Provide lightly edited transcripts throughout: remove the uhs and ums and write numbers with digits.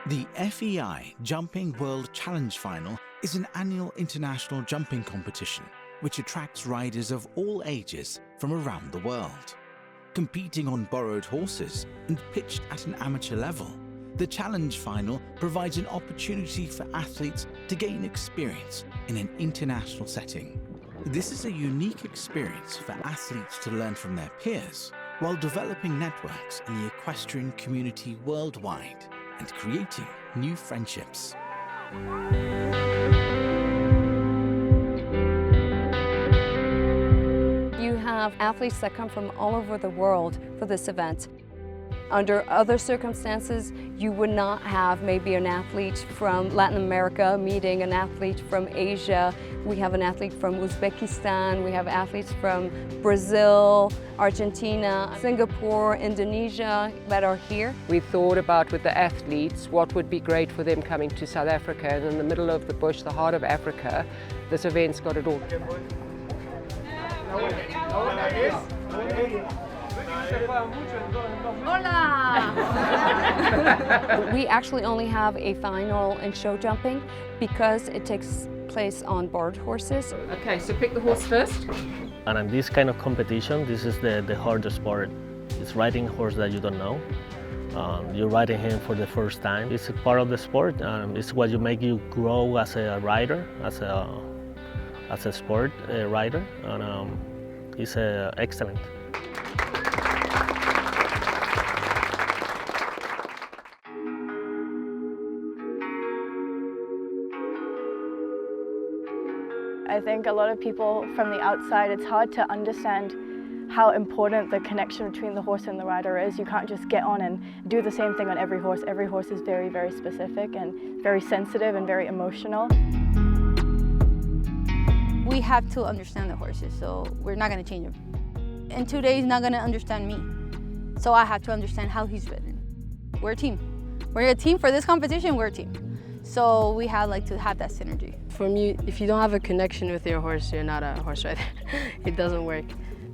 The FEI Jumping World Challenge Final is an annual international jumping competition which attracts riders of all ages from around the world. Competing on borrowed horses and pitched at an amateur level, the Challenge Final provides an opportunity for athletes to gain experience in an international setting. This is a unique experience for athletes to learn from their peers while developing networks in the equestrian community worldwide and creating new friendships. You have athletes that come from all over the world for this event. Under other circumstances, you would not have maybe an athlete from Latin America meeting an athlete from Asia. We have an athlete from Uzbekistan, we have athletes from Brazil, Argentina, Singapore, Indonesia that are here. We thought about with the athletes what would be great for them coming to South Africa, and in the middle of the bush, the heart of Africa, this event's got it all. Hola! We actually only have a final in show jumping because it takes place on borrowed horses. Okay, so pick the horse first. And in this kind of competition, this is the hardest part. It's riding a horse that you don't know. You're riding him for the first time. It's a part of the sport. It's what you make you grow as a rider, as a sport rider, and it's excellent. I think a lot of people from the outside, it's hard to understand how important the connection between the horse and the rider is. You can't just get on and do the same thing on every horse. Every horse is very, very specific and very sensitive and very emotional. We have to understand the horses, so we're not going to change him. In 2 days, he's not going to understand me. So I have to understand how he's ridden. We're a team. We're a team for this competition, we're a team. So we have to have that synergy. For me, if you don't have a connection with your horse, you're not a horse rider. It doesn't work.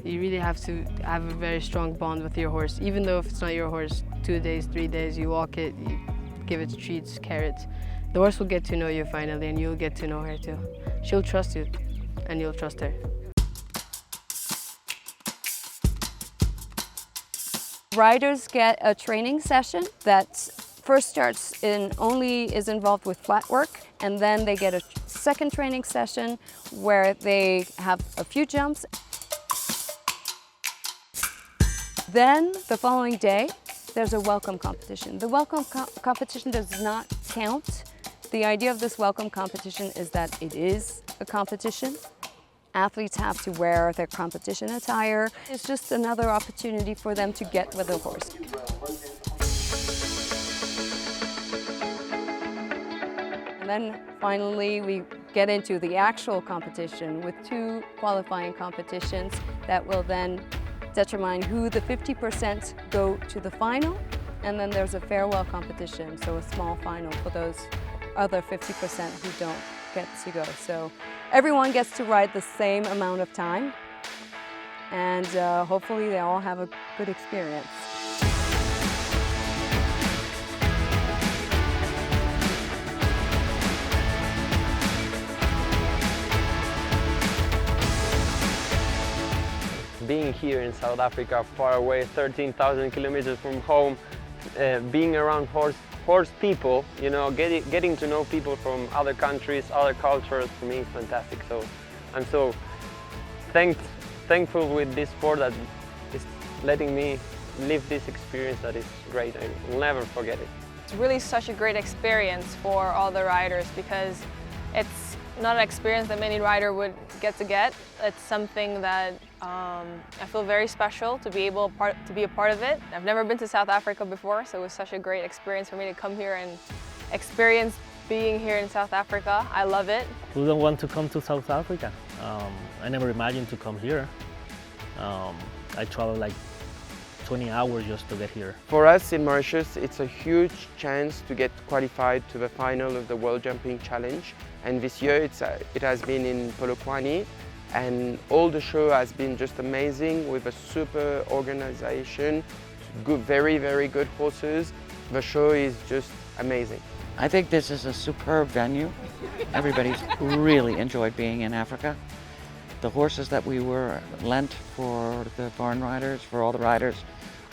You really have to have a very strong bond with your horse. Even though if it's not your horse, 2 days, 3 days, you walk it, you give it treats, carrots. The horse will get to know you finally, and you'll get to know her too. She'll trust you, and you'll trust her. Riders get a training session that first is involved with flat work, and then they get a second training session where they have a few jumps. Then the following day, there's a welcome competition. The welcome competition does not count. The idea of this welcome competition is that it is a competition. Athletes have to wear their competition attire. It's just another opportunity for them to get with the horse. And then finally we get into the actual competition with 2 qualifying competitions that will then determine who the 50% go to the final, and then there's a farewell competition, so a small final for those other 50% who don't get to go. So everyone gets to ride the same amount of time, and hopefully they all have a good experience. Being here in South Africa, far away, 13,000 kilometers from home, being around horse people, you know, getting to know people from other countries, other cultures, for me is fantastic. So I'm so thankful with this sport that is letting me live this experience that is great. I will never forget it. It's really such a great experience for all the riders because it's not an experience that many riders would get. It's something that I feel very special to be a part of it. I've never been to South Africa before, so it was such a great experience for me to come here and experience being here in South Africa. I love it. Who don't want to come to South Africa? I never imagined to come here. I traveled 20 hours just to get here. For us in Mauritius, it's a huge chance to get qualified to the final of the World Jumping Challenge. And this year it has been in Polokwane, and all the show has been just amazing with a super organization, very, very good horses. The show is just amazing. I think this is a superb venue. Everybody's really enjoyed being in Africa. The horses that we were lent for the foreign riders, for all the riders,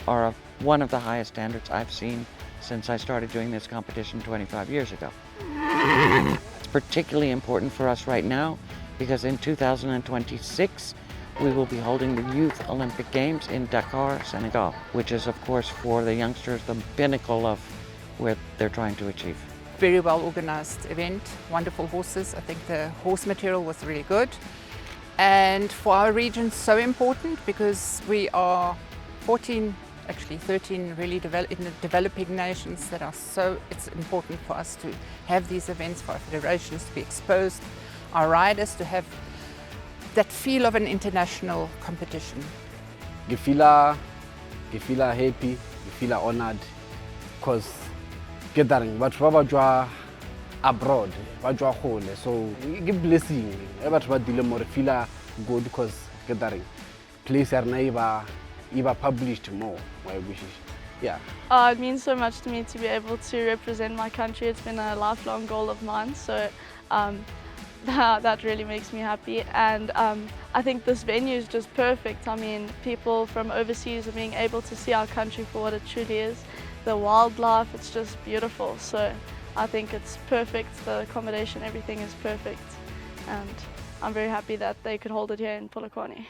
are of one of the highest standards I've seen since I started doing this competition 25 years ago. It's particularly important for us right now because in 2026 we will be holding the Youth Olympic Games in Dakar, Senegal, which is of course for the youngsters the pinnacle of what they're trying to achieve. Very well organized event, wonderful horses. I think the horse material was really good. And for our region, so important because we are 13 really developing nations that are it's important for us to have these events, for our federations to be exposed, our riders to have that feel of an international competition. I feel happy, I feel honored because gathering, but we abroad, so it's a blessing. Everybody more feel good because gathering. Place are never published more. Yeah. It means so much to me to be able to represent my country. It's been a lifelong goal of mine, so that really makes me happy. And I think this venue is just perfect. I mean, people from overseas are being able to see our country for what it truly is. The wildlife, it's just beautiful. So I think it's perfect. The accommodation, everything is perfect. And I'm very happy that they could hold it here in Polokwane.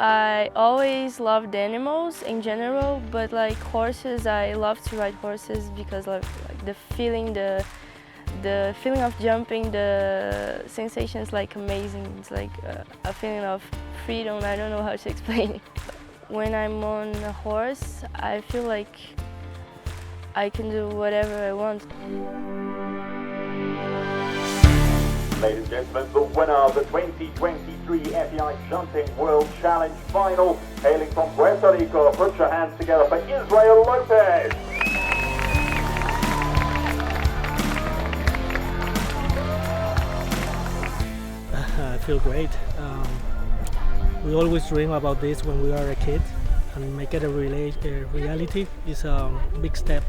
I always loved animals in general, but like horses, I love to ride horses because like the feeling of jumping, the sensation is like amazing. It's like a feeling of freedom. I don't know how to explain it. When I'm on a horse, I feel like I can do whatever I want. Ladies and gentlemen, the winner of the 2023 FEI Jumping World Challenge Final, hailing from Puerto Rico, put your hands together for Israel Lopez. I feel great. We always dream about this when we are a kid, and make it a reality is a big step.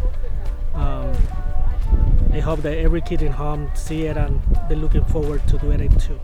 I hope that every kid in home see it and they're looking forward to doing it too.